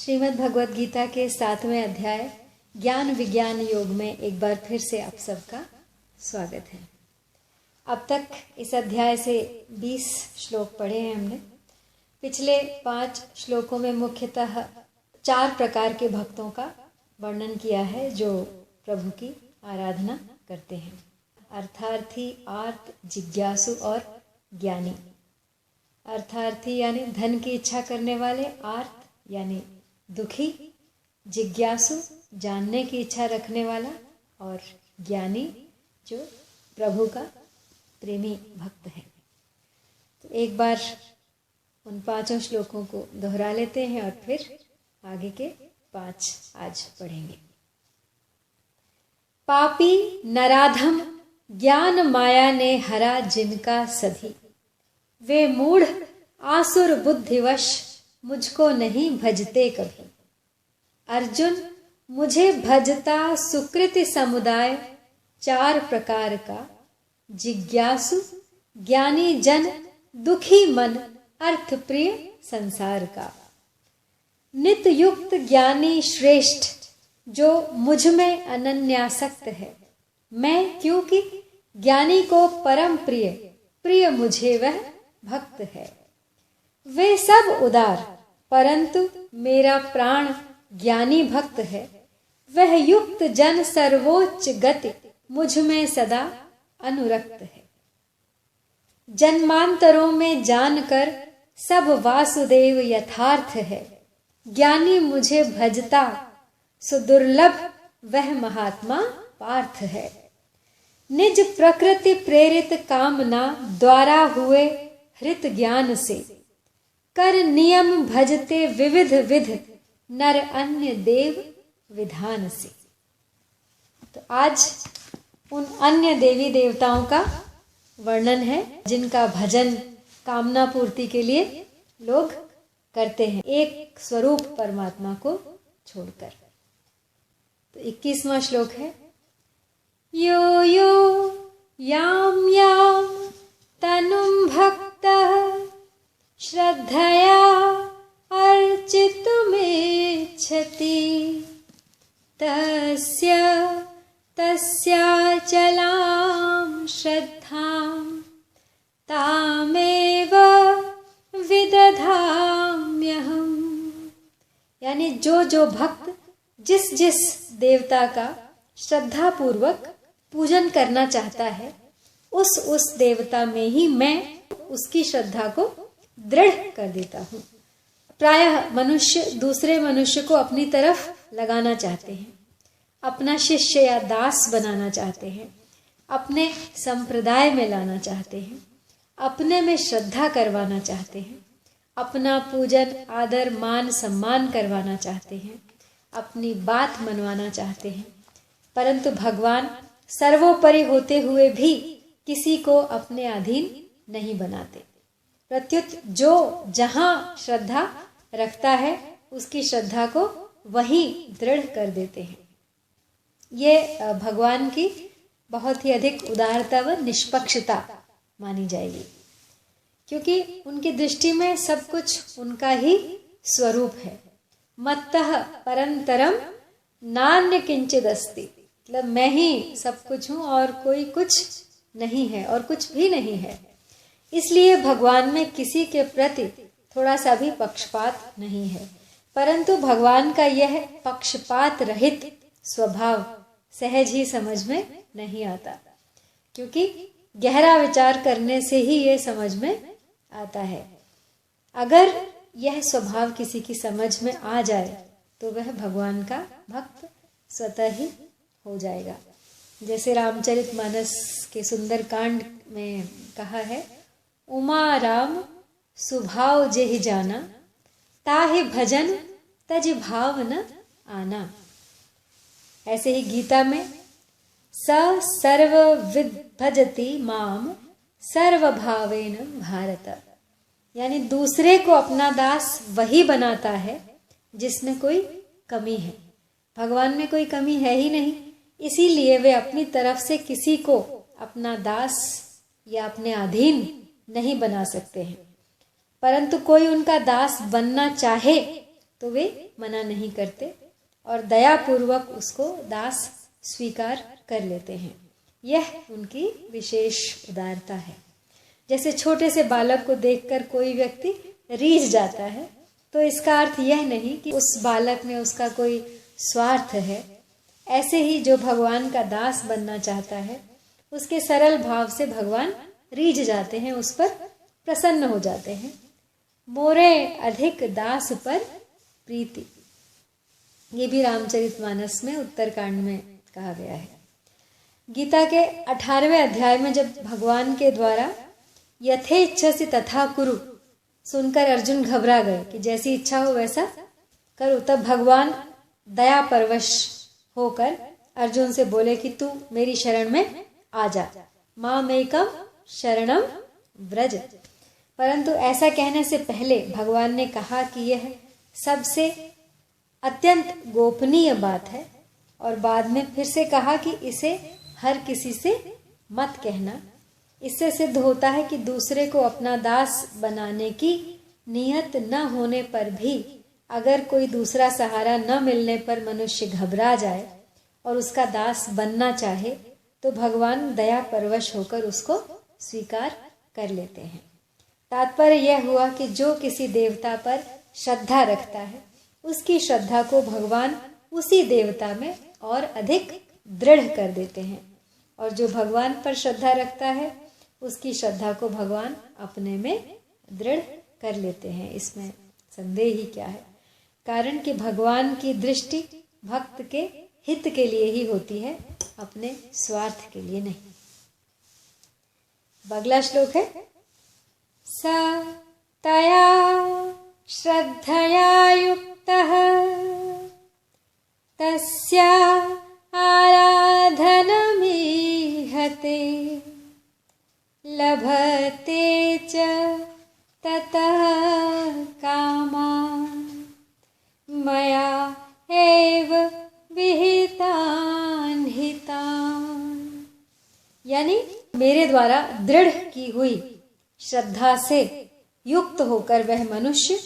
श्रीमद् भगवद गीता के 7वें अध्याय ज्ञान विज्ञान योग में एक बार फिर से आप सबका स्वागत है। अब तक इस अध्याय से 20 श्लोक पढ़े हैं हमने। पिछले 5 श्लोकों में मुख्यतः 4 प्रकार के भक्तों का वर्णन किया है जो प्रभु की आराधना करते हैं। अर्थार्थी, आर्त, जिज्ञासु और ज्ञानी। अर्थार्थी यानी धन की इच्छा करने वाले, आर्त यानी दुखी, जिज्ञासु जानने की इच्छा रखने वाला और ज्ञानी जो प्रभु का प्रेमी भक्त है। तो एक बार उन 5 श्लोकों को दोहरा लेते हैं और फिर आगे के 5 आज पढ़ेंगे। पापी नराधम ज्ञान माया ने हरा जिनका सधी, वे मूढ़ आसुर बुद्धिवश मुझको नहीं भजते कभी। अर्जुन मुझे भजता सुकृति समुदाय 4 प्रकार का, जिज्ञासु ज्ञानी जन दुखी मन अर्थ प्रिय संसार का। नित्य युक्त ज्ञानी श्रेष्ठ जो मुझ में अनन्यासक्त है, मैं क्योंकि ज्ञानी को परम प्रिय, प्रिय मुझे वह भक्त है। वे सब उदार परंतु मेरा प्राण ज्ञानी भक्त है, वह युक्त जन सर्वोच्च गति मुझ में सदा अनुरक्त है। जन्मांतरों में जानकर सब वासुदेव यथार्थ है, ज्ञानी मुझे भजता सुदुर्लभ वह महात्मा पार्थ है। निज प्रकृति प्रेरित कामना द्वारा हुए हृत ज्ञान से, कर नियम भजते विविध विध नर अन्य देव विधान से। तो आज उन अन्य देवी देवताओं का वर्णन है जिनका भजन कामना पूर्ति के लिए लोग करते हैं, एक स्वरूप परमात्मा को छोड़कर। तो 21वां श्लोक है, यो यो याम याम तनुम भक्तः श्रद्धया अर्चितुमेच्छति, तस्य तस्याचलां श्रद्धां तामेव विदधाम्यहम्। यानी जो भक्त जिस जिस देवता का श्रद्धा पूर्वक पूजन करना चाहता है, उस देवता में ही मैं उसकी श्रद्धा को दृढ़ कर देता हूँ। प्रायः मनुष्य दूसरे मनुष्य को अपनी तरफ लगाना चाहते हैं, अपना शिष्य या दास बनाना चाहते हैं, अपने संप्रदाय में लाना चाहते हैं, अपने में श्रद्धा करवाना चाहते हैं, अपना पूजन आदर मान सम्मान करवाना चाहते हैं, अपनी बात मनवाना चाहते हैं। परंतु भगवान सर्वोपरि होते हुए भी किसी को अपने अधीन नहीं बनाते। प्रत्युत जो जहां श्रद्धा रखता है उसकी श्रद्धा को वही दृढ़ कर देते हैं। ये भगवान की बहुत ही अधिक उदारता व निष्पक्षता मानी जाएगी, क्योंकि उनकी दृष्टि में सब कुछ उनका ही स्वरूप है। मत्तः परंतरम नान्य किंचिद अस्ति, मतलब मैं ही सब कुछ हूँ और कोई कुछ नहीं है और कुछ भी नहीं है। इसलिए भगवान में किसी के प्रति थोड़ा सा भी पक्षपात नहीं है। परंतु भगवान का यह पक्षपात रहित स्वभाव सहज ही समझ में नहीं आता, क्योंकि गहरा विचार करने से ही यह समझ में आता है। अगर यह स्वभाव किसी की समझ में आ जाए तो वह भगवान का भक्त स्वतः ही हो जाएगा। जैसे रामचरितमानस के सुंदर कांड में कहा है, उमा राम सुभाव जेहि जाना, ताहि भजन तज भाव न आना। ऐसे ही गीता में स सर्व भजति माम सर्वभावेन भारत, यानी दूसरे को अपना दास वही बनाता है जिसमें कोई कमी है। भगवान में कोई कमी है ही नहीं, इसीलिए वे अपनी तरफ से किसी को अपना दास या अपने अधीन नहीं बना सकते हैं। परंतु कोई उनका दास बनना चाहे तो वे मना नहीं करते और दयापूर्वक उसको दास स्वीकार कर लेते हैं। यह उनकी विशेष उदारता है। जैसे छोटे से बालक को देखकर कोई व्यक्ति रीझ जाता है, तो इसका अर्थ यह नहीं कि उस बालक में उसका कोई स्वार्थ है। ऐसे ही जो भगवान का दास बनना चाहता है, उसके सरल भाव से भगवान रीझ जाते हैं, उस पर प्रसन्न हो जाते हैं। मोरे अधिक दास पर प्रीति, ये भी रामचरितमानस में उत्तरकांड में कहा गया है। गीता के 18वें अध्याय में जब भगवान के द्वारा यथेच्छसि तथा कुरु सुनकर अर्जुन घबरा गए कि जैसी इच्छा हो वैसा करो, तब भगवान दया परवश होकर अर्जुन से बोले कि तू मेरी शरण में आ जा, मामेकम शरणम व्रज। परंतु ऐसा कहने से पहले भगवान ने कहा कि यह सबसे अत्यंत गोपनीय बात है, और बाद में फिर से कहा कि इसे हर किसी से मत कहना। इससे सिद्ध होता है कि दूसरे को अपना दास बनाने की नियत न होने पर भी अगर कोई दूसरा सहारा न मिलने पर मनुष्य घबरा जाए और उसका दास बनना चाहे, तो भगवान दया परवश होकर उसको स्वीकार कर लेते हैं। तात्पर्य यह हुआ कि जो किसी देवता पर श्रद्धा रखता है, उसकी श्रद्धा को भगवान उसी देवता में और अधिक दृढ़ कर देते हैं, और जो भगवान पर श्रद्धा रखता है, उसकी श्रद्धा को भगवान अपने में दृढ़ कर लेते हैं। इसमें संदेह ही क्या है, कारण कि भगवान की दृष्टि भक्त के हित के लिए ही होती है, अपने स्वार्थ के लिए नहीं। अगला श्लोक है, स तया श्रद्धया युक्तः तस्या आराधनमीहते लभते च ततः कामान् मया एव विहितान् हितान्। यानी मेरे द्वारा दृढ़ की हुई श्रद्धा से युक्त होकर वह मनुष्य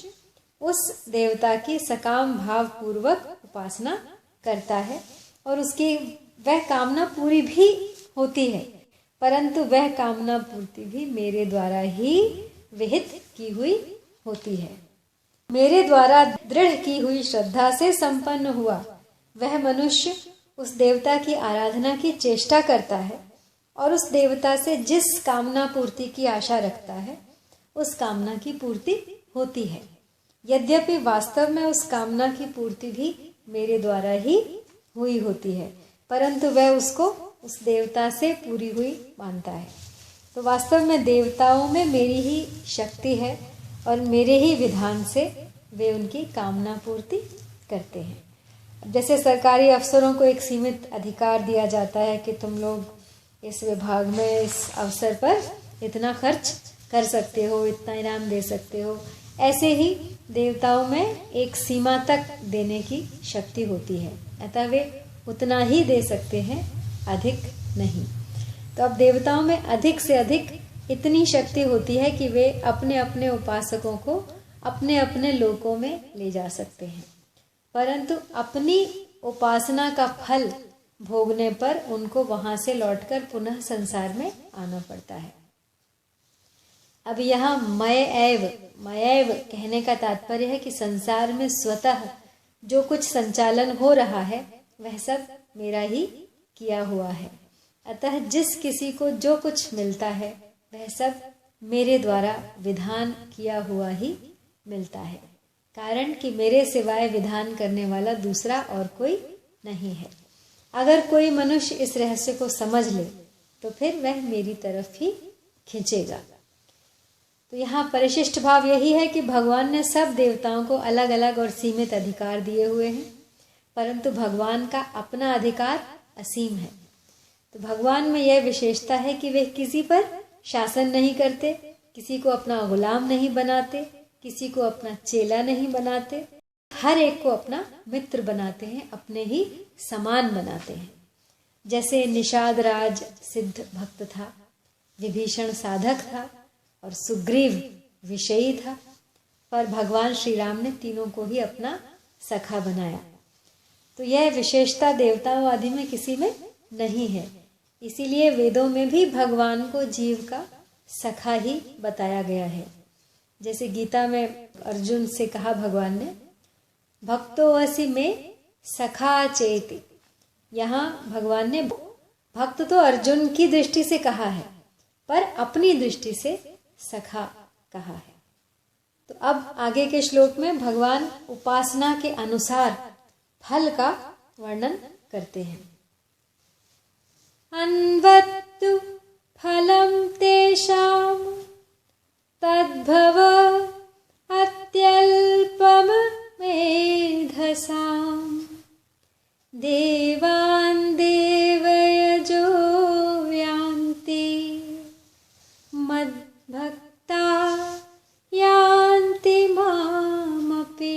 उस देवता की सकाम भाव पूर्वक उपासना करता है, और उसकी वह कामना पूरी भी होती है, परंतु वह कामना पूर्ति भी मेरे द्वारा ही विहित की हुई होती है। मेरे द्वारा दृढ़ की हुई श्रद्धा से संपन्न हुआ वह मनुष्य उस देवता की आराधना की चेष्टा करता है, और उस देवता से जिस कामना पूर्ति की आशा रखता है, उस कामना की पूर्ति होती है। यद्यपि वास्तव में उस कामना की पूर्ति भी मेरे द्वारा ही हुई होती है, परंतु वह उसको उस देवता से पूरी हुई मानता है। तो वास्तव में देवताओं में मेरी ही शक्ति है, और मेरे ही विधान से वे उनकी कामना पूर्ति करते हैं। जैसे सरकारी अफसरों को एक सीमित अधिकार दिया जाता है कि तुम लोग इस विभाग में इस अवसर पर इतना खर्च कर सकते हो, इतना इनाम दे सकते हो, ऐसे ही देवताओं में एक सीमा तक देने की शक्ति होती है, अतः वे उतना ही दे सकते हैं, अधिक नहीं। तो अब देवताओं में अधिक से अधिक इतनी शक्ति होती है कि वे अपने अपने उपासकों को अपने अपने लोकों में ले जा सकते हैं, परंतु अपनी उपासना का फल भोगने पर उनको वहां से लौटकर पुनः संसार में आना पड़ता है। अब यहाँ मयैव कहने का तात्पर्य है कि संसार में स्वतः जो कुछ संचालन हो रहा है वह सब मेरा ही किया हुआ है, अतः जिस किसी को जो कुछ मिलता है वह सब मेरे द्वारा विधान किया हुआ ही मिलता है, कारण कि मेरे सिवाय विधान करने वाला दूसरा और कोई नहीं है। अगर कोई मनुष्य इस रहस्य को समझ ले तो फिर वह मेरी तरफ ही खींचेगा। तो यहाँ परिशिष्ट भाव यही है कि भगवान ने सब देवताओं को अलग अलग और सीमित अधिकार दिए हुए हैं, परंतु भगवान का अपना अधिकार असीम है। तो भगवान में यह विशेषता है कि वे किसी पर शासन नहीं करते, किसी को अपना गुलाम नहीं बनाते, किसी को अपना चेला नहीं बनाते, हर एक को अपना मित्र बनाते हैं, अपने ही समान बनाते हैं। जैसे निषाद राज सिद्ध भक्त था, विभीषण साधक था और सुग्रीव विषयी था, पर भगवान श्री राम ने तीनों को ही अपना सखा बनाया। तो यह विशेषता देवताओं आदि में किसी में नहीं है। इसीलिए वेदों में भी भगवान को जीव का सखा ही बताया गया है। जैसे गीता में अर्जुन से कहा भगवान ने, भक्तो असि में सखा चेति। यहाँ भगवान ने भक्त तो अर्जुन की दृष्टि से कहा है, पर अपनी दृष्टि से सखा कहा है। तो अब आगे के श्लोक में भगवान उपासना के अनुसार फल का वर्णन करते हैं। अन्वत्तु फलं तेषां तद्भव अत्यल्पम मेधसाम् देवान् देवयजो यान्ति मद्भक्ता यान्ति मामपि।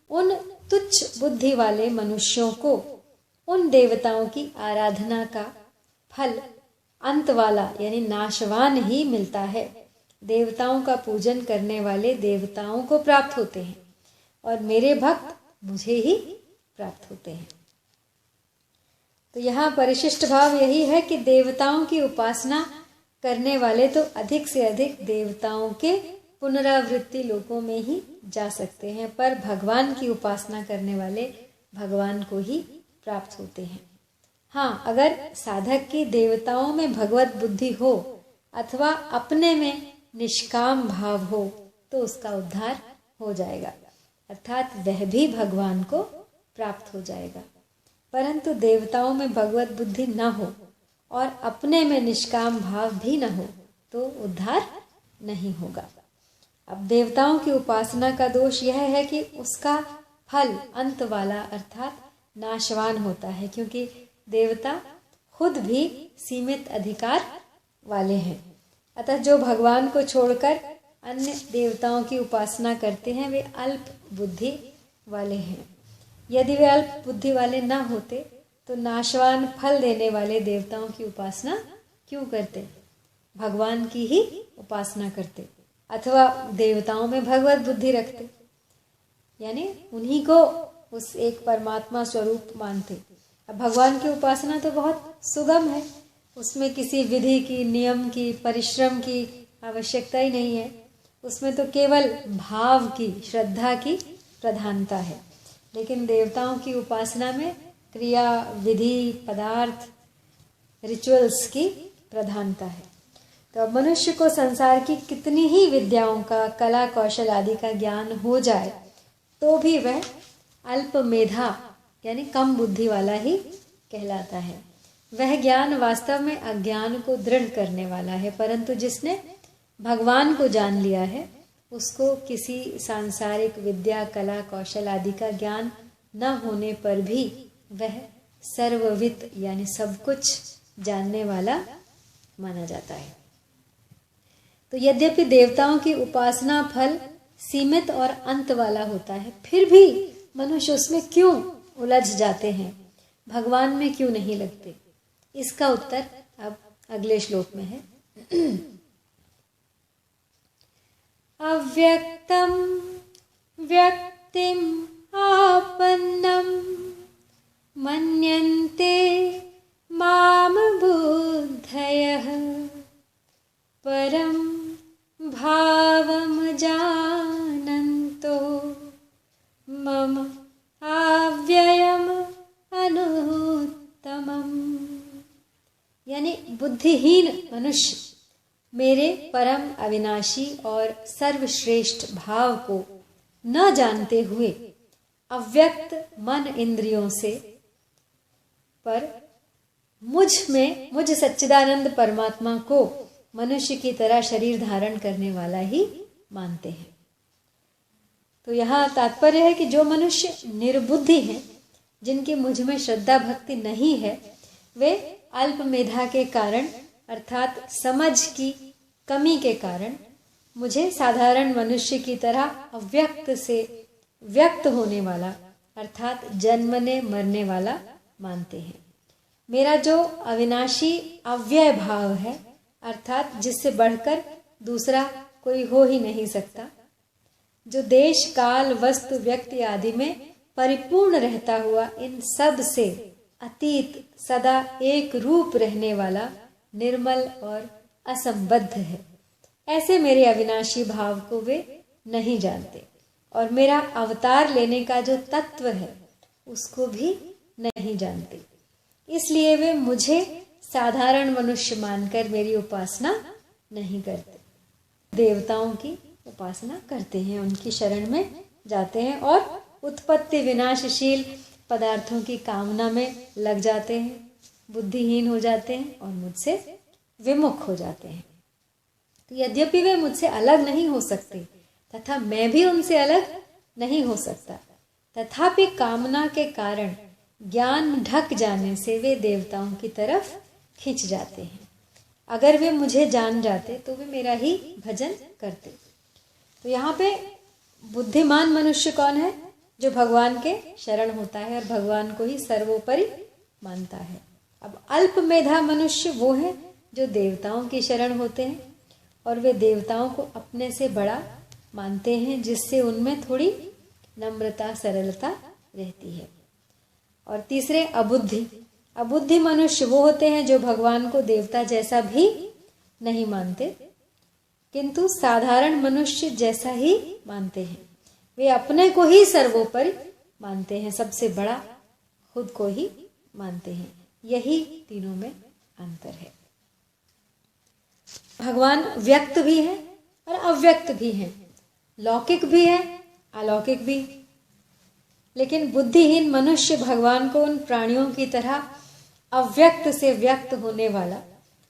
उन तुच्छ बुद्धि वाले मनुष्यों को उन देवताओं की आराधना का फल अंत वाला यानी नाशवान ही मिलता है। देवताओं का पूजन करने वाले देवताओं को प्राप्त होते हैं और मेरे भक्त मुझे ही प्राप्त होते हैं। तो यहाँ परिशिष्ट भाव यही है कि देवताओं की उपासना करने वाले तो अधिक से अधिक देवताओं के पुनरावृत्ति लोकों में ही जा सकते हैं, पर भगवान की उपासना करने वाले भगवान को ही प्राप्त होते हैं। हाँ, अगर साधक की देवताओं में भगवत बुद्धि हो अथवा अपने में निष्काम भाव हो तो उसका उद्धार हो जाएगा, अर्थात वह भी भगवान को प्राप्त हो जाएगा। परंतु देवताओं में भगवत बुद्धि न हो और अपने में निष्काम भाव भी न हो तो उद्धार नहीं होगा। अब देवताओं की उपासना का दोष यह है कि उसका फल अंत वाला अर्थात नाशवान होता है, क्योंकि देवता खुद भी सीमित अधिकार वाले हैं। अतः जो भगवान को छोड़कर अन्य देवताओं की उपासना करते हैं वे अल्प बुद्धि वाले हैं। यदि वे अल्प बुद्धि वाले न होते तो नाशवान फल देने वाले देवताओं की उपासना क्यों करते? भगवान की ही उपासना करते अथवा देवताओं में भगवत बुद्धि रखते, यानी उन्हीं को उस एक परमात्मा स्वरूप मानते। अब भगवान की उपासना तो बहुत सुगम है, उसमें किसी विधि की, नियम की, परिश्रम की आवश्यकता ही नहीं है। उसमें तो केवल भाव की, श्रद्धा की प्रधानता है। लेकिन देवताओं की उपासना में क्रिया, विधि, पदार्थ, रिचुअल्स की प्रधानता है। तो अब मनुष्य को संसार की कितनी ही विद्याओं का, कला कौशल आदि का ज्ञान हो जाए तो भी वह अल्प मेधा यानी कम बुद्धि वाला ही कहलाता है। वह ज्ञान वास्तव में अज्ञान को दृढ़ करने वाला है, परंतु जिसने भगवान को जान लिया है उसको किसी सांसारिक विद्या, कला कौशल आदि का ज्ञान न होने पर भी वह सर्वविद यानी सब कुछ जानने वाला माना जाता है। तो यद्यपि देवताओं की उपासना फल सीमित और अंत वाला होता है, फिर भी मनुष्य उसमें क्यों उलझ जाते हैं, भगवान में क्यों नहीं लगते? इसका उत्तर अब अगले श्लोक में है। अव्यक्तम व्यक्तिम आपन्नम मन्यन्ते माम बुद्धयः परम भावम जानन्तो मम अव्ययम अनुत्तमम्। यानी बुद्धिहीन मनुष्य मेरे परम अविनाशी और सर्वश्रेष्ठ भाव को न जानते हुए अव्यक्त मन इंद्रियों से पर मुझ सच्चिदानंद परमात्मा को मनुष्य की तरह शरीर धारण करने वाला ही मानते हैं। तो यहाँ तात्पर्य है कि जो मनुष्य निर्बुद्धि हैं, जिनकी मुझ में श्रद्धा भक्ति नहीं है, वे अल्प मेधा के कारण अर्थात समझ की कमी के कारण मुझे साधारण मनुष्य की तरह अव्यक्त से व्यक्त होने वाला अर्थात जन्मने मरने वाला मानते हैं। मेरा जो अविनाशी अव्यय भाव है अर्थात जिससे बढ़कर दूसरा कोई हो ही नहीं सकता, जो देश काल वस्तु व्यक्ति आदि में परिपूर्ण रहता हुआ इन सब से अतीत सदा एक रूप रहने वाला निर्मल और असंबद्ध है, ऐसे मेरे अविनाशी भाव को वे नहीं जानते और मेरा अवतार लेने का जो तत्व है उसको भी नहीं जानते। इसलिए वे मुझे साधारण मनुष्य मानकर मेरी उपासना नहीं करते, देवताओं की उपासना करते हैं, उनकी शरण में जाते हैं और उत्पत्ति विनाशशील पदार्थों की कामना में लग जाते हैं, बुद्धिहीन हो जाते हैं और मुझसे विमुख हो जाते हैं। तो यद्यपि वे मुझसे अलग नहीं हो सकते तथा मैं भी उनसे अलग नहीं हो सकता, तथापि कामना के कारण ज्ञान ढक जाने से वे देवताओं की तरफ खिंच जाते हैं। अगर वे मुझे जान जाते तो वे मेरा ही भजन करते। तो यहाँ पे बुद्धिमान मनुष्य कौन है? जो भगवान के शरण होता है और भगवान को ही सर्वोपरि मानता है। अब अल्प मेधा मनुष्य वो है जो देवताओं की शरण होते हैं और वे देवताओं को अपने से बड़ा मानते हैं, जिससे उनमें थोड़ी नम्रता सरलता रहती है। और तीसरे अबुद्धि मनुष्य वो होते हैं जो भगवान को देवता जैसा भी नहीं मानते, किंतु साधारण मनुष्य जैसा ही मानते हैं। वे अपने को ही सर्वोपरि मानते हैं, सबसे बड़ा खुद को ही मानते हैं। यही तीनों में अंतर है। भगवान व्यक्त भी है और अव्यक्त भी है, लौकिक भी है, अलौकिक भी। लेकिन बुद्धिहीन मनुष्य भगवान को उन प्राणियों की तरह अव्यक्त से व्यक्त होने वाला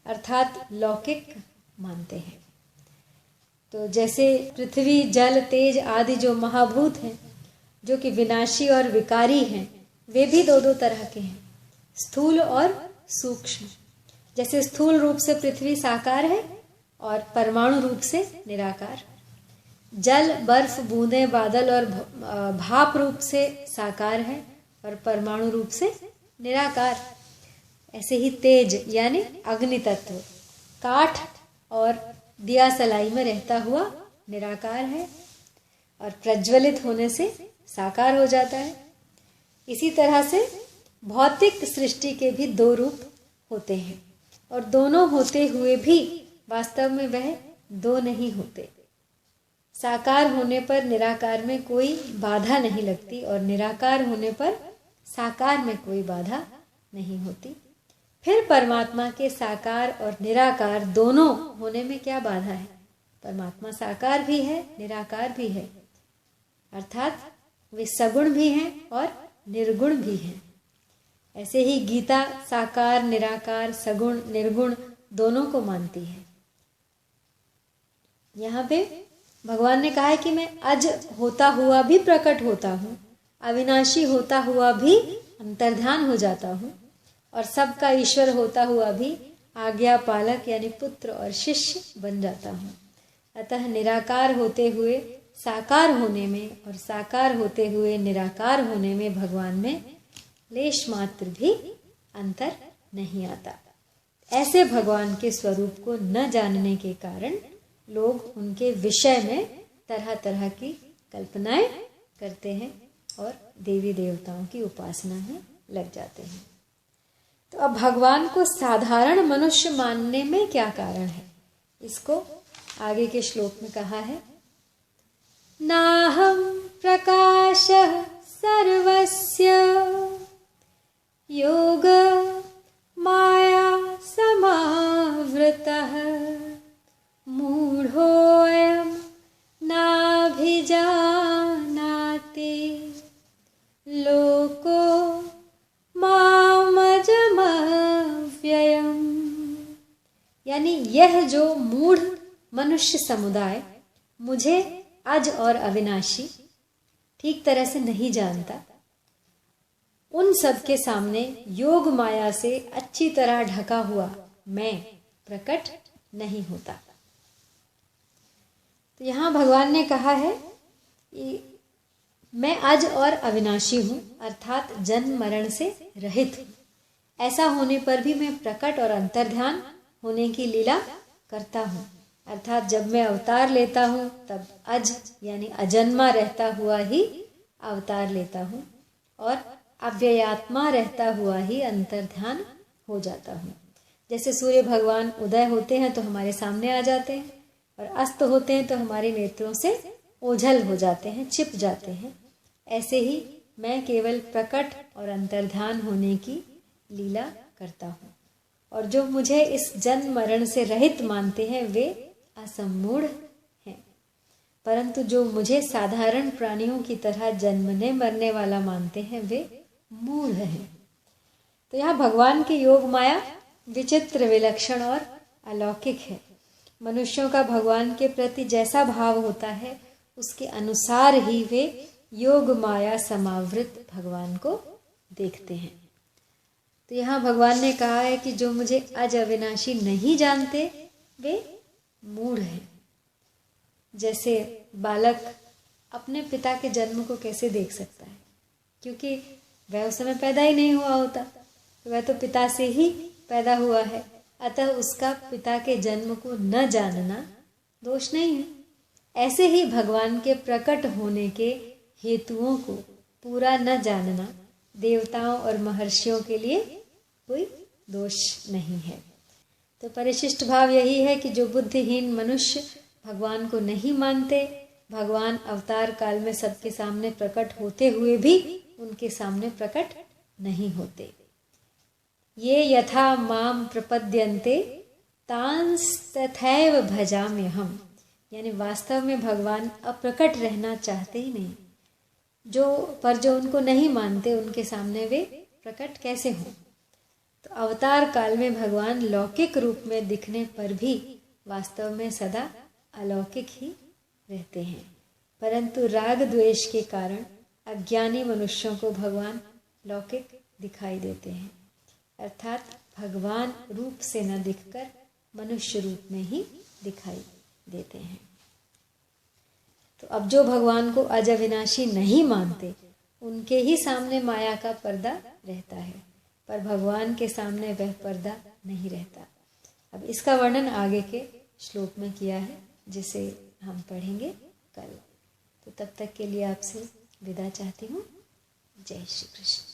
अर्थात लौकिक मानते हैं। तो जैसे पृथ्वी, जल, तेज आदि जो महाभूत हैं, जो कि विनाशी और विकारी हैं, वे भी दो दो तरह के हैं, स्थूल और सूक्ष्म। जैसे स्थूल रूप से पृथ्वी साकार है और परमाणु रूप से निराकार। जल, बर्फ, बूंदें, बादल और भाप रूप से साकार है और परमाणु रूप से निराकार। ऐसे ही तेज यानी अग्नि तत्व काठ और दिया सलाई में रहता हुआ निराकार है और प्रज्वलित होने से साकार हो जाता है। इसी तरह से भौतिक सृष्टि के भी दो रूप होते हैं और दोनों होते हुए भी वास्तव में वह दो नहीं होते। साकार होने पर निराकार में कोई बाधा नहीं लगती और निराकार होने पर साकार में कोई बाधा नहीं होती। फिर परमात्मा के साकार और निराकार दोनों होने में क्या बाधा है? परमात्मा साकार भी है, निराकार भी है, अर्थात वे सगुण भी हैं और निर्गुण भी हैं। ऐसे ही गीता साकार, निराकार, सगुण, निर्गुण दोनों को मानती है। यहाँ पे भगवान ने कहा है कि मैं अज होता हुआ भी प्रकट होता हूँ, अविनाशी होता हुआ भी अंतर्ध्यान हो जाता हूँ और सबका ईश्वर होता हुआ भी आज्ञा पालक यानी पुत्र और शिष्य बन जाता हूँ। अतः निराकार होते हुए साकार होने में और साकार होते हुए निराकार होने में भगवान में लेश मात्र भी अंतर नहीं आता। ऐसे भगवान के स्वरूप को न जानने के कारण लोग उनके विषय में तरह तरह की कल्पनाएं करते हैं और देवी देवताओं की उपासना में लग जाते हैं। तो अब भगवान को साधारण मनुष्य मानने में क्या कारण है, इसको आगे के श्लोक में कहा है। नाहं प्रकाशः सर्वस्य योग माया समावृतः मूढ़ोऽयं नाभिजानाति लोको मामजमव्ययम्। यानी यह जो मूढ़ मनुष्य समुदाय मुझे अज और अविनाशी ठीक तरह से नहीं जानता, उन सब के सामने योग माया से अच्छी तरह ढका हुआ मैं प्रकट नहीं होता। तो यहाँ भगवान ने कहा है कि मैं अज और अविनाशी हूँ, अर्थात जन्म मरण से रहित हूँ। ऐसा होने पर भी मैं प्रकट और अंतर्ध्यान होने की लीला करता हूँ अर्थात जब मैं अवतार लेता हूँ तब अज यानी अजन्मा रहता हुआ ही अवतार लेता हूँ और अव्ययात्मा रहता हुआ ही अंतर्ध्यान हो जाता हूँ। जैसे सूर्य भगवान उदय होते हैं तो हमारे सामने आ जाते हैं और अस्त होते हैं तो हमारे नेत्रों से ओझल हो जाते हैं, छिप जाते हैं। ऐसे ही मैं केवल प्रकट और अंतर्ध्यान होने की लीला करता हूँ और जो मुझे इस जन्म मरण से रहित मानते हैं वे असम्मूढ़ हैं, परंतु जो मुझे साधारण प्राणियों की तरह जन्मने मरने वाला मानते हैं वे मूढ़ हैं। तो यहाँ भगवान की योग माया विचित्र, विलक्षण और अलौकिक है। मनुष्यों का भगवान के प्रति जैसा भाव होता है उसके अनुसार ही वे योग माया समावृत भगवान को देखते हैं। तो यहाँ भगवान ने कहा है कि जो मुझे अज अविनाशी नहीं जानते वे मूढ़ हैं। जैसे बालक अपने पिता के जन्म को कैसे देख सकता है, क्योंकि वह उस समय पैदा ही नहीं हुआ होता, तो वह तो पिता से ही पैदा हुआ है, अतः उसका पिता के जन्म को न जानना दोष नहीं है। ऐसे ही भगवान के प्रकट होने के हेतुओं को पूरा न जानना देवताओं और महर्षियों के लिए कोई दोष नहीं है। तो परिशिष्ट भाव यही है कि जो बुद्धिहीन मनुष्य भगवान को नहीं मानते, भगवान अवतार काल में सबके सामने प्रकट होते हुए भी उनके सामने प्रकट नहीं होते। ये यथा माम प्रपद्यन्ते तांस तथैव भजाम्यहम्, यानी वास्तव में भगवान अप्रकट रहना चाहते ही नहीं, जो उनको नहीं मानते उनके सामने वे प्रकट कैसे हों। तो अवतार काल में भगवान लौकिक रूप में दिखने पर भी वास्तव में सदा अलौकिक ही रहते हैं, परंतु राग द्वेष के कारण अज्ञानी मनुष्यों को भगवान लौकिक दिखाई देते हैं, अर्थात भगवान रूप से न दिखकर मनुष्य रूप में ही दिखाई देते हैं। तो अब जो भगवान को अज अविनाशी नहीं मानते उनके ही सामने माया का पर्दा रहता है, पर भगवान के सामने वह पर्दा नहीं रहता। अब इसका वर्णन आगे के श्लोक में किया है, जिसे हम पढ़ेंगे कल। तो तब तक के लिए आपसे विदा चाहती हूँ। जय श्री कृष्ण।